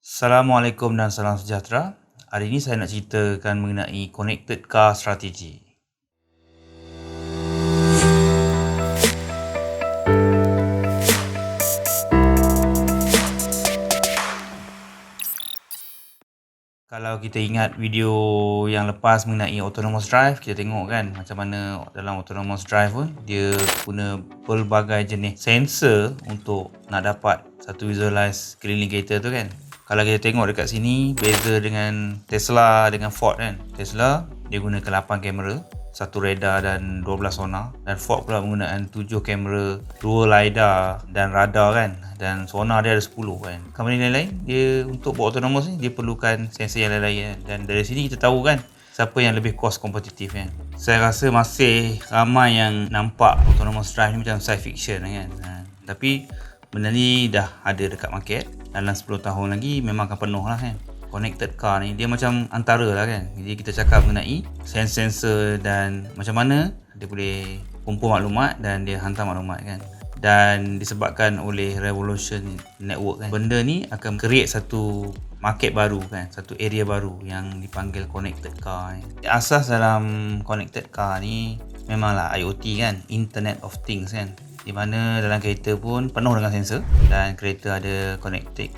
Assalamualaikum dan salam sejahtera. Hari ini saya nak ceritakan mengenai connected car strategy. Kalau kita ingat video yang lepas mengenai autonomous drive, kita tengok kan macam mana dalam autonomous drive pun dia guna pelbagai jenis sensor untuk nak dapat satu visualize keliling kereta tu kan. Kalau kita tengok dekat sini, beza dengan Tesla dengan Ford kan. Tesla dia gunakan 8 kamera, 1 radar dan 12 sonar, dan Ford pula menggunakan 7 kamera, 2 lidar dan radar kan, dan sonar dia ada 10 kan. Company lain-lain dia untuk buat autonomous ni dia perlukan sensor yang lain-lain kan. Dan dari sini kita tahu kan siapa yang lebih cost kompetitif kan. Saya rasa masih ramai yang nampak autonomous drive ni macam science fiction kan. Tapi benda ni dah ada dekat market. Dalam 10 tahun lagi memang akan penuh lah kan. Connected car ni dia macam antara lah kan. Jadi kita cakap mengenai sensor dan macam mana dia boleh kumpul maklumat dan dia hantar maklumat kan. Dan disebabkan oleh revolution network kan, benda ni akan create satu market baru kan, satu area baru yang dipanggil connected car ni. Asas dalam connected car ni memanglah IoT kan, Internet of Things kan, di mana dalam kereta pun penuh dengan sensor dan kereta ada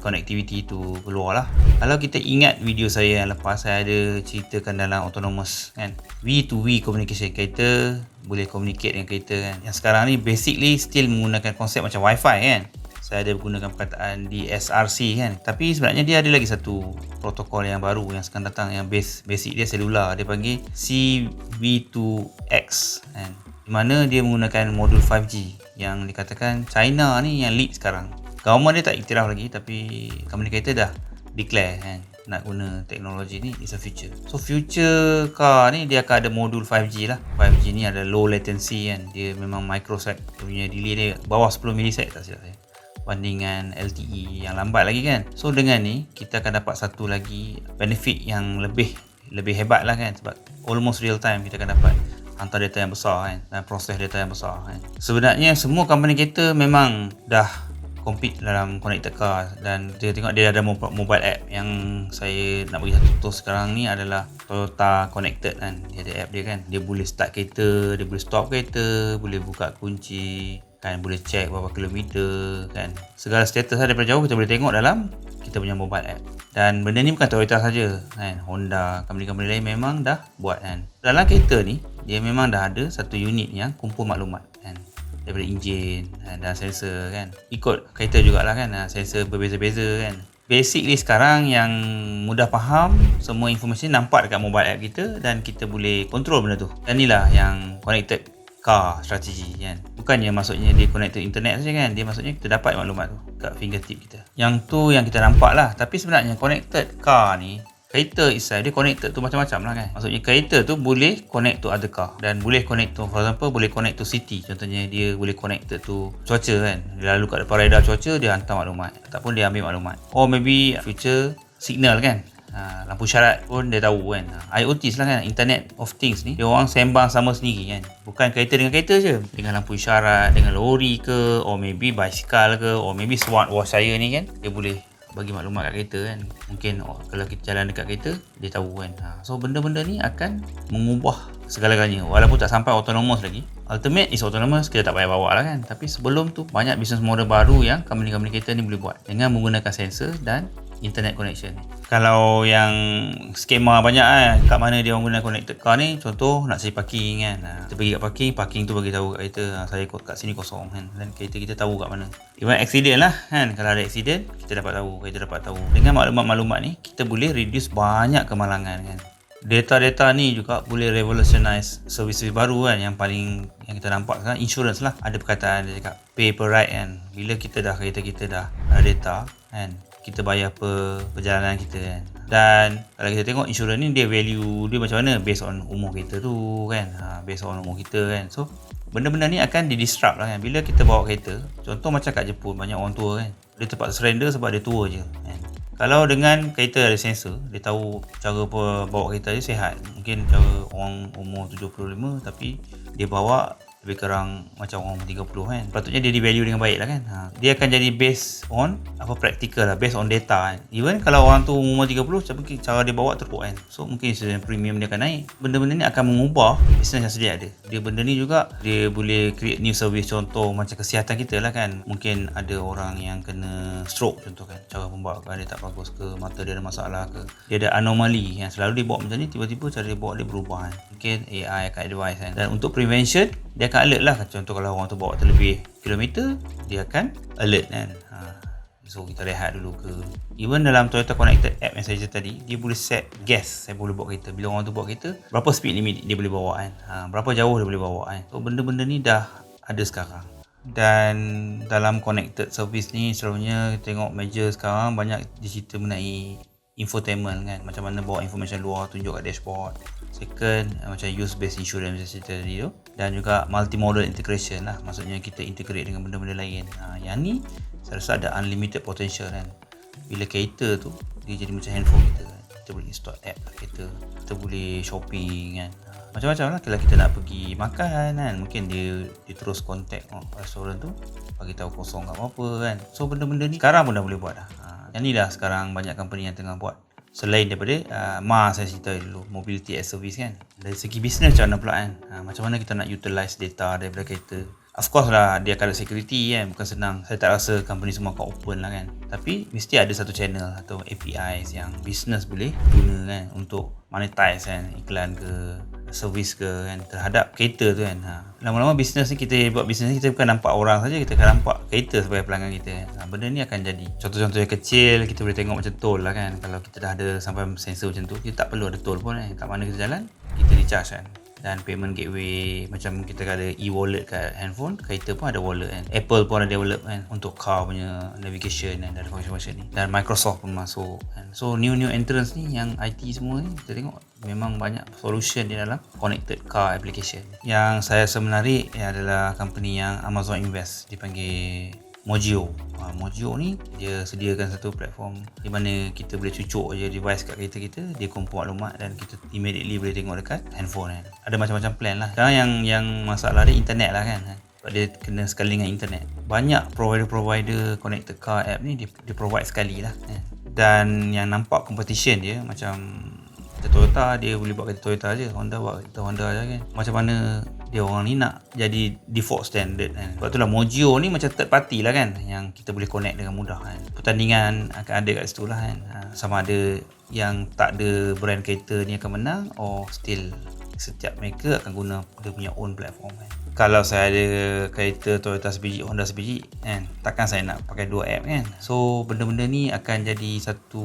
connectivity tu keluar lah. Kalau kita ingat video saya yang lepas, saya ada ceritakan dalam autonomous kan, V2V communication, kereta boleh communicate dengan kereta kan. Yang sekarang ni basically still menggunakan konsep macam Wi-Fi kan. Saya ada gunakan perkataan DSRC kan, tapi sebenarnya dia ada lagi satu protokol yang baru yang sekarang datang, yang basic dia selular, dia panggil CV2X kan, di mana dia menggunakan modul 5G yang dikatakan China ni yang lead sekarang. Government dia tak iktiraf lagi, tapi company kereta dah declare kan nak guna teknologi ni is a future. So future car ni dia akan ada modul 5G lah. 5G ni ada low latency kan, dia memang microsecond, dia punya delay dia bawah 10 millisecond tak silap saya, bandingan LTE yang lambat lagi kan. So dengan ni kita akan dapat satu lagi benefit yang lebih hebat lah kan, sebab almost real time kita akan dapat hantar data yang besar kan, dan proses data yang besar kan. Sebenarnya semua company kereta memang dah compete dalam connected car, dan kita tengok dia ada mobile app. Yang saya nak bagi satu contoh sekarang ni adalah Toyota Connected kan. Dia ada app dia kan, dia boleh start kereta, dia boleh stop kereta, boleh buka kunci kan, boleh check berapa kilometer kan, segala status daripada jauh kita boleh tengok dalam kita punya mobile app. Dan benda ni bukan Toyota saja kan, Honda, company-company lain memang dah buat kan. Dalam kereta ni dia memang dah ada satu unit yang kumpul maklumat kan, daripada enjin dan sensor kan. Ikut kereta jugalah kan, sensor berbeza-beza kan. Basically sekarang yang mudah faham, semua informasi nampak dekat mobile app kita dan kita boleh control benda tu. Dan inilah yang connected car strategi kan. Bukannya maksudnya dia connect to internet saja kan, dia maksudnya kita dapat maklumat tu kat fingertip kita. Yang tu yang kita nampak lah. Tapi sebenarnya connected car ni, kereta itself dia connected tu macam-macam lah kan. Maksudnya kereta tu boleh connect to other car, dan boleh connect to, for example, boleh connect to city. Contohnya dia boleh connect to cuaca kan, dia lalu kat depan radar cuaca, dia hantar maklumat ataupun dia ambil maklumat. Or maybe future signal kan, lampu isyarat pun dia tahu kan. IoT lah kan, Internet of Things ni dia orang sembang sama sendiri kan, bukan kereta dengan kereta je, dengan lampu isyarat, dengan lori ke, or maybe basikal ke, or maybe smartwatch saya ni kan, dia boleh bagi maklumat kat kereta kan. Mungkin kalau kita jalan dekat kereta dia tahu kan. So benda-benda ni akan mengubah segala-galanya. Walaupun tak sampai autonomous lagi, ultimate is autonomous, kita tak payah bawa lah kan. Tapi sebelum tu banyak business model baru yang company-company kereta ni boleh buat dengan menggunakan sensor dan internet connection. Kalau yang skema banyak kan, kat mana dia orang guna connected car ni, contoh nak cari parking kan, kita pergi kat parking tu bagi tahu kat kereta, saya kat sini kosong kan, dan kereta kita tahu kat mana. Even accident lah kan, kalau ada accident kita dapat tahu, kereta dapat tahu. Dengan maklumat-maklumat ni kita boleh reduce banyak kemalangan kan. Data-data ni juga boleh revolutionize servis baru kan. Yang paling yang kita nampak sekarang, insurance lah. Ada perkataan dia cakap pay per ride kan. Bila kereta kita dah ada data kan, kita bayar per perjalanan kita kan. Dan kalau kita tengok insurans ni, dia value dia macam mana, based on umur kereta tu kan, based on umur kita kan. So benda-benda ni akan di-disrupt lah kan. Bila kita bawa kereta, contoh macam kat Jepun, banyak orang tua kan, dia terpaksa surrender sebab dia tua je kan. Kalau dengan kereta ada sensor, dia tahu cara bawa kereta dia sihat. Mungkin cara orang umur 75 tapi dia bawa lebih kurang macam orang 30 kan. Patutnya dia di value dengan baik lah kan. Dia akan jadi based on practical lah, based on data kan. Even kalau orang tu umur 30, mungkin cara dia bawa teruk kan. So mungkin premium dia akan naik. Benda-benda ni akan mengubah bisnes yang sedia ada. Dia benda ni juga dia boleh create new service, contoh macam kesihatan kita lah kan. Mungkin ada orang yang kena stroke contoh kan, cara pembawakan dia tak bagus ke, mata dia ada masalah ke, dia ada anomali yang selalu dia bawa macam ni, tiba-tiba cara dia bawa dia berubah kan. Mungkin AI akan advise kan. Dan untuk prevention, dia akan alert lah. Contoh kalau orang tu bawa terlebih kilometer, dia akan alert kan. So kita rehat dulu ke. Even dalam Toyota Connected app yang saya cerita tadi, dia boleh set gas saya boleh bawa kereta. Bila orang tu bawa kereta, berapa speed limit dia boleh bawa kan, berapa jauh dia boleh bawa kan. So benda-benda ni dah ada sekarang. Dan dalam connected service ni selalunya kita tengok major sekarang banyak dicerita mengenai infotainment kan, macam mana bawa information luar tunjuk kat dashboard. Second, macam use based insurance macam cerita tadi tu. Dan juga multimodal integration lah, maksudnya kita integrate dengan benda-benda lain. Yang ni saya rasa ada unlimited potential kan. Bila kereta tu dia jadi macam handphone kita kan. Kita boleh install app kereta, kita boleh shopping kan, macam-macam lah. Kalau kita nak pergi makan kan, mungkin dia terus contact restoran tu, bagi tahu kosong tak apa-apa kan. So benda-benda ni sekarang pun dah boleh buat dah. Yang ni dah sekarang banyak company yang tengah buat. Selain daripada saya cerita dulu, mobility as service kan. Dari segi bisnes macam mana pula kan, macam mana kita nak utilize data daripada kereta. Of course lah dia akan ada security kan, bukan senang. Saya tak rasa company semua akan open lah kan. Tapi mesti ada satu channel atau APIs yang business boleh guna kan, untuk monetize kan, iklan ke, servis ke kan, terhadap kereta tu kan. Lama-lama bisnes ni, kita buat bisnes ni, kita bukan nampak orang saja, kita akan nampak kereta sebagai pelanggan kita kan. Benda ni akan jadi contoh-contoh yang kecil. Kita boleh tengok macam tol lah kan. Kalau kita dah ada sampai sensor macam tu, kita tak perlu ada tol pun kan. Kat mana kita jalan, kita recharge kan. Dan payment gateway, macam kita ada e-wallet kat handphone, kereta pun ada wallet kan. Apple pun ada develop kan untuk car punya navigation dan ada function-function ni. Dan Microsoft pun masuk kan. So new entrance ni yang IT semua ni, kita tengok memang banyak solution di dalam connected car application. Yang saya rasa menarik adalah company yang Amazon invest, dipanggil Mojio. Mojio ni dia sediakan satu platform di mana kita boleh cucuk je device kat kereta kita, dia kumpul maklumat dan kita immediately boleh tengok dekat handphone kan. Ada macam-macam plan lah. Sekarang yang masalah dia internet lah kan. Sebab dia kena sekali dengan internet. Banyak provider connected car app ni dia provide sekali lah kan. Dan yang nampak competition dia macam Toyota, dia boleh buat kereta Toyota je, Honda buat kereta Honda je kan. Macam mana dia orang ni nak jadi default standard kan. Sebab itulah Mojio ni macam third party lah kan, yang kita boleh connect dengan mudah kan. Pertandingan akan ada kat situ lah kan. Sama ada yang tak ada brand kereta ni akan menang, or still setiap mereka akan guna dia punya own platform kan. Kalau saya ada kereta Toyota sebiji, Honda sebiji kan, takkan saya nak pakai dua app kan. So benda-benda ni akan jadi satu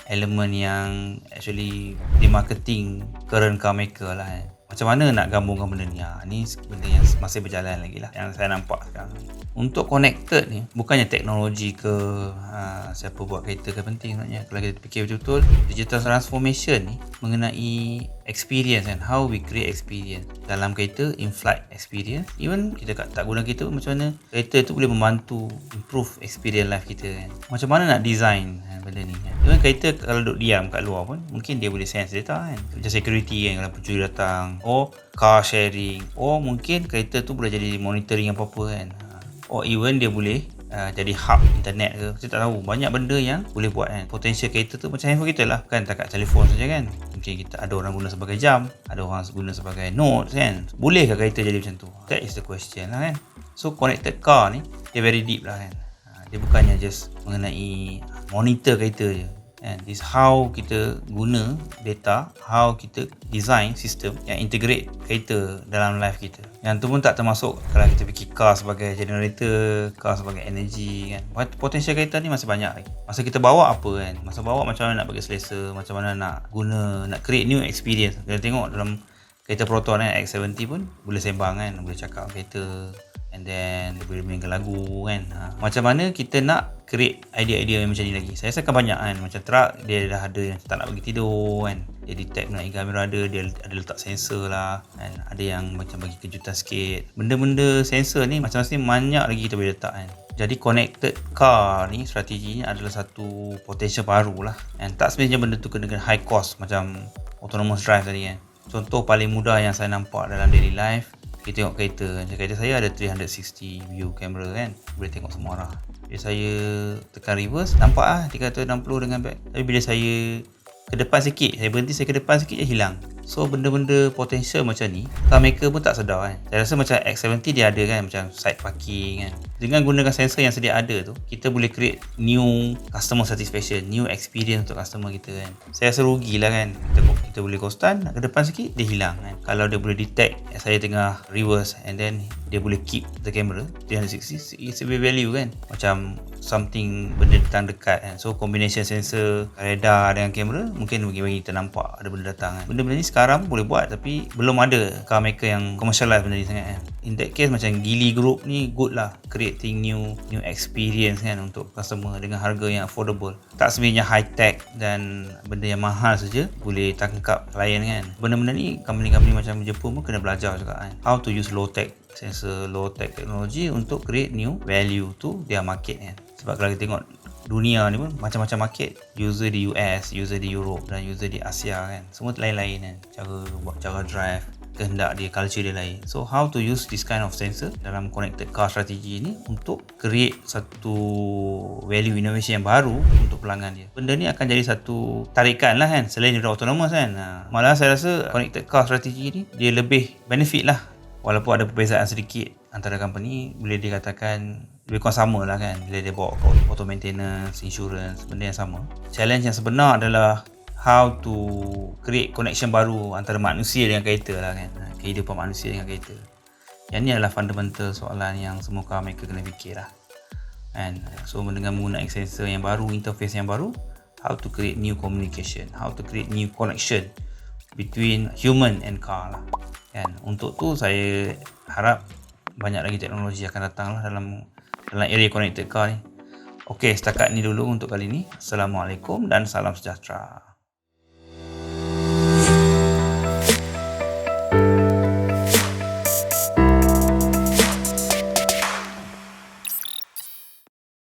elemen yang actually di marketing current car maker lah kan. Macam mana nak gabungkan benda ni? Ni benda yang masih berjalan lagi lah, yang saya nampak sekarang. Untuk connected ni, bukannya teknologi ke siapa buat kereta ke penting sebenarnya. Kalau kita fikir betul-betul, digital transformation ni mengenai experience kan, how we create experience dalam kereta, in-flight experience. Even kita tak guna kereta, macam mana kereta tu boleh membantu improve experience life kita kan. Macam mana nak design benda ni kan. Even kereta kalau duduk diam kat luar pun, mungkin dia boleh sense data kan. Macam security kan, kalau pencuri datang, or car sharing, or mungkin kereta tu boleh jadi monitoring apa-apa kan. Or even dia boleh jadi hub internet ke, kita tak tahu. Banyak benda yang boleh buat kan. Potential kereta tu macam handphone kita lah kan, tak kat telefon saja kan. Mungkin kita ada orang guna sebagai jam, ada orang guna sebagai notes kan. Boleh ke kereta jadi macam tu? That is the question lah kan. So connected car ni dia very deep lah kan. Dia bukannya just mengenai monitor kereta je kan. This how kita guna data, how kita design sistem yang integrate kereta dalam life kita. Yang tu pun tak termasuk kalau kita fikir car sebagai generator, car sebagai energy kan. Potensial kereta ni masih banyak lagi. Masa kita bawa apa kan, masa bawa macam mana nak bagi selesa, macam mana nak guna, nak create new experience. Kita tengok dalam kereta Proton kan, X70 pun boleh sembang kan, boleh cakap kereta, and then dia boleh mainkan lagu kan. Macam mana kita nak create idea-idea yang macam ni lagi. Saya rasa akan banyak kan. Macam truck, dia dah ada yang tak nak bagi tidur kan, dia detect menaiki kamera, dia ada letak sensor lah kan. Ada yang macam bagi kejutan sikit. Benda-benda sensor ni macam ni banyak lagi kita boleh letak kan. Jadi connected car ni, strateginya adalah satu potential baru lah. And tak sebenarnya benda tu kena high cost macam autonomous drive tadi kan. Contoh paling mudah yang saya nampak dalam daily life, kita tengok kereta kan. Kereta saya ada 360 view kamera kan, boleh tengok semua arah. Bila saya tekan reverse, nampak lah 360 dengan back. Tapi bila saya ke depan sikit, saya berhenti, saya ke depan sikit, dia hilang. So benda-benda potensial macam ni, car maker pun tak sedar kan. Saya rasa macam X70 dia ada kan, macam side parking kan. Dengan gunakan sensor yang sedia ada tu, kita boleh create new customer satisfaction, new experience untuk customer kita kan. Saya rasa rugilah kan. Kita boleh constant, nak ke depan sikit, dia hilang kan. Kalau dia boleh detect saya tengah reverse and then dia boleh keep the camera 360, it's a value kan. Macam something benda datang dekat kan. So combination sensor, radar dengan kamera mungkin bagi kita nampak ada benda datang kan. Benda-benda ni sekarang boleh buat tapi belum ada car maker yang commercialize benda ni sangat kan. In that case macam Geely Group ni good lah, creating new experience kan untuk customer dengan harga yang affordable. Tak sebenarnya high tech dan benda yang mahal saja boleh tangkap klien kan. Benda-benda ni company-company macam Jepun pun kena belajar juga kan. How to use low tech sensor, low tech technology untuk create new value to their market kan. Sebab kalau kita tengok dunia ni pun macam-macam market, user di US, user di Europe dan user di Asia kan, semua lain-lain kan, cara drive, kehendak dia, culture dia lain. So how to use this kind of sensor dalam connected car strategy ni untuk create satu value innovation yang baru untuk pelanggan dia. Benda ni akan jadi satu tarikan lah kan, selain dia autonomous kan. Malah saya rasa connected car strategy ni dia lebih benefit lah, walaupun ada perbezaan sedikit antara company, boleh dikatakan lebih kurang sama lah kan. Bila dia bawa auto maintenance, insurance, benda yang sama. Challenge yang sebenar adalah how to create connection baru antara manusia dengan kereta lah kan. Kehidupan manusia dengan kereta. Yang ni adalah fundamental soalan yang semua car maker kena fikir lah. And so dengan menggunakan sensor yang baru, interface yang baru, how to create new communication, how to create new connection between human and car lah. Kan? Untuk tu saya harap banyak lagi teknologi akan datang lah dalam area connected car ni. Okey, setakat ni dulu untuk kali ni. Assalamualaikum dan salam sejahtera.